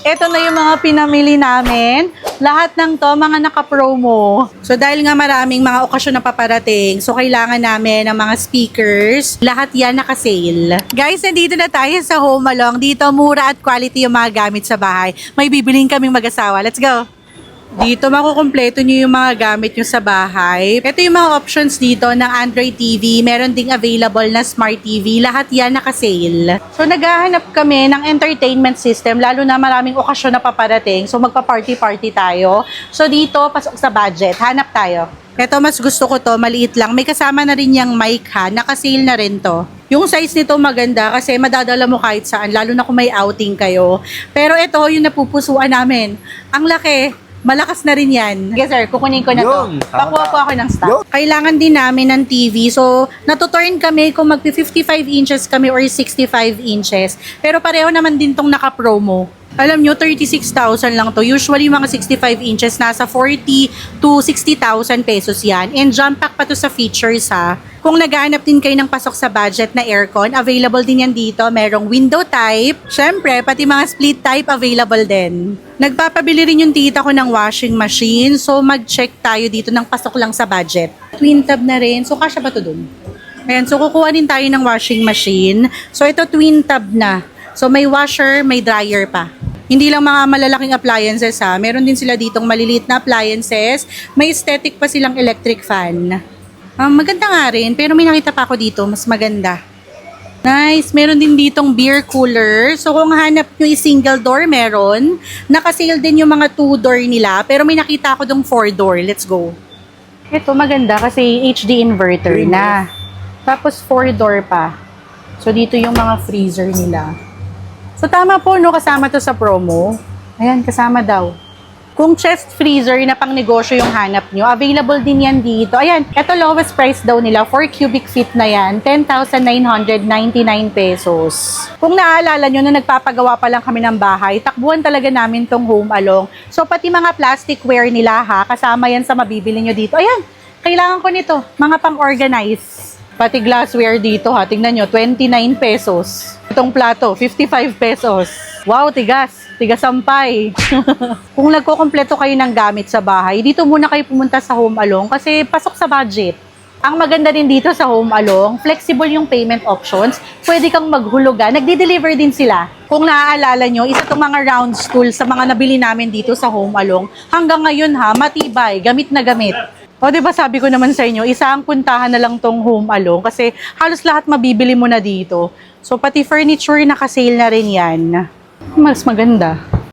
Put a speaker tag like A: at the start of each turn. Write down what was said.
A: Ito na yung mga pinamili namin. Lahat ng to, mga naka-promo. So, dahil nga maraming mga okasyon na paparating, so kailangan namin ng mga speakers. Lahat yan naka-sale. Guys, nandito na tayo sa Home Along. Dito, mura at quality yung mga gamit sa bahay. May bibiling kaming mag-asawa. Let's go! Dito, makukumpleto nyo yung mga gamit nyo sa bahay. Ito yung mga options dito ng Android TV. Meron ding available na Smart TV. Lahat yan naka-sale. So, naghahanap kami ng entertainment system, lalo na maraming okasyon na paparating. So, magpa-party-party tayo. So, dito, pasok sa budget. Hanap tayo. Ito, mas gusto ko to. Maliit lang. May kasama na rin yung mic ha. Naka-sale na rin to. Yung size nito maganda kasi madadala mo kahit saan, lalo na kung may outing kayo. Pero ito, yung napupusuan namin. Ang laki. Malakas na rin yan. Yes sir, kukunin ko na to. Pakuha po ako ng stock. Kailangan din namin ng TV. So, natuturn kami kung magpi-55 inches kami or 65 inches. Pero pareho naman din tong naka-promo. Alam nyo, 36,000 lang to. Usually, mga 65 inches, nasa 40 to 60,000 pesos yan. And jump pack pa to sa features ha. Kung naghahanap din kayo ng pasok sa budget na aircon, available din yan dito. Merong window type. Syempre, pati mga split type available din. Nagpapabili rin yung tita ko ng washing machine. So, mag-check tayo dito ng pasok lang sa budget. Twin tab na rin. So, kasya ba to dun? Ayan, so kukuha din tayo ng washing machine. So, ito twin tab na. So, may washer, may dryer pa. Hindi lang mga malalaking appliances ha. Meron din sila ditong maliliit na appliances. May aesthetic pa silang electric fan. Maganda nga rin, pero may nakita pa ako dito, mas maganda. Nice. Meron din ditong beer cooler. So, kung hanap nyo single door, meron. Naka-sale din yung mga 2-door nila. Pero may nakita ako dong 4-door. Let's go. Ito maganda kasi HD inverter na. Tapos 4-door pa. So, dito yung mga freezer nila. So, tama po, no? Kasama to sa promo. Ayan, kasama daw. Kung chest freezer na pang negosyo yung hanap nyo, available din yan dito. Ayan, ito lowest price daw nila, 4 cubic feet na yan, 10,999 pesos. Kung naaalala nyo na nagpapagawa pa lang kami ng bahay, takbuhan talaga namin tong Home Along. So, pati mga plasticware nila ha, kasama yan sa mabibili nyo dito. Ayan, kailangan ko nito, mga pang-organize. Pati glassware dito ha, tingnan nyo, 29 pesos. Itong plato, 55 pesos. Wow, tigas. Tigas sampay. Kung nagkukumpleto kayo ng gamit sa bahay, dito muna kayo pumunta sa Home Along kasi pasok sa budget. Ang maganda din dito sa Home Along, flexible yung payment options. Pwede kang maghulugan. Nagde-deliver din sila. Kung naaalala nyo, isa itong mga round stool sa mga nabili namin dito sa Home Along. Hanggang ngayon ha, matibay, gamit na gamit. O diba sabi ko naman sa inyo, isa ang puntahan na lang tong Home Along kasi halos lahat mabibili mo na dito. So pati furniture naka-sale na rin yan. Mas maganda.